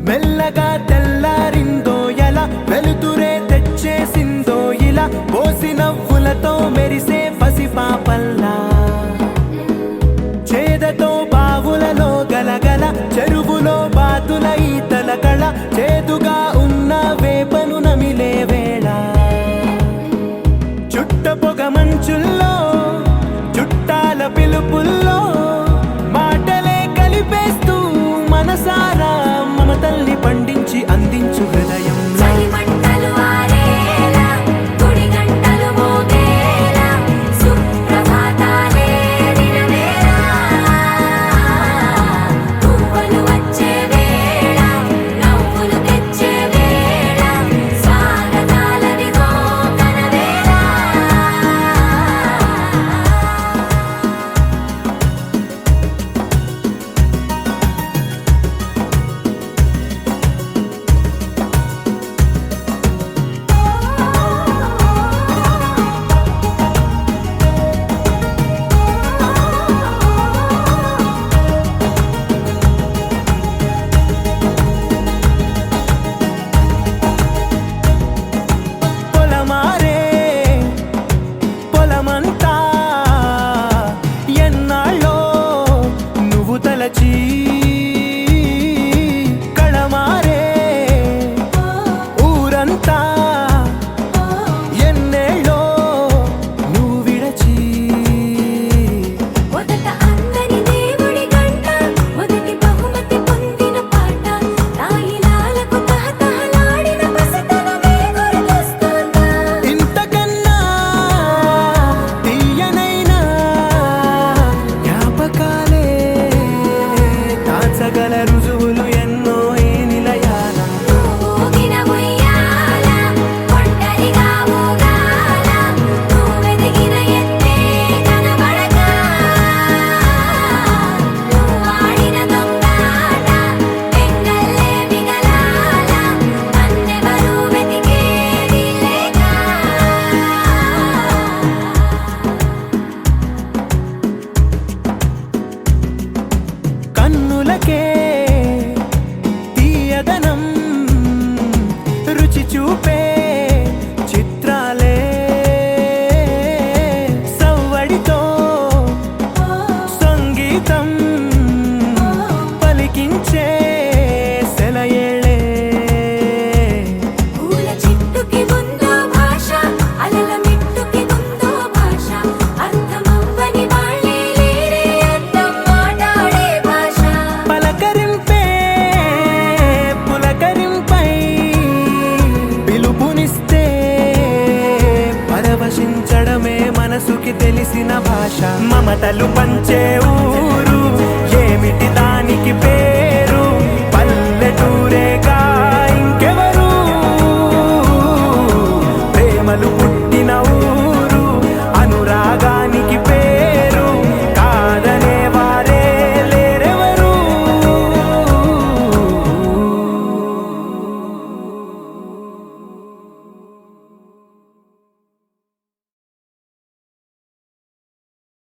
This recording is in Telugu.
మెల్లగా తెల్లారిందో ఎలా వెలుతురే తెచ్చేసిందో ఇలా పోసి నవ్వులతో మెరిసే పసిపాపల్లా చేదతో బావులలో గలగల చెరువులో బాతుల ఈతల కళ చేదుగా ఉన్న వేపను నమిలే వేళ చుట్ట పొగ మంచుల్లో చుట్టాల పిలుపుల్లో మాటలే కలిపేస్తూ మనసారా మమతల్ని పండించి అందించు హృదయం కళమారే ఊరంతా ఎన్నేళ్ళో నువ్వు విడచి మొదట అందని దేవుడి గంట మొదటి బహుమతి పొందిన పాట తాయిలాలకు తహతహలాడిన పసితనమే గుర్తొస్తుందా ఇంతకన్నా తీయనైనా జ్ఞాపకాలే దాచగల రుజువులు ఎన్నో ఈ నిలయాల ఊగిన ఉయ్యాల ఒంటరిగా ఊగాల నువ్వెదిగిన ఎత్తే కనబడక నువ్వాడిన దొంగాట పెంగల్లే మిగలాల నన్నెవరూ వెతికేది లేక కన్నులకే తీయదనం రుచి చూపే చిత్రాలే సవ్వడితో సంగీతం పలికించే సెలయేళే పూల చిట్టుకి ఉందో భాష అలల మిట్టుకి ఉందో భాష అర్థమవ్వని వాళ్ళే లేరే అర్థం మాట్లాడే భాష పలకరింపే పులకరింపై పిలుపునిస్తే పరవశించడమే మనసుకి తెలిసిన భాష మమతలు పంచే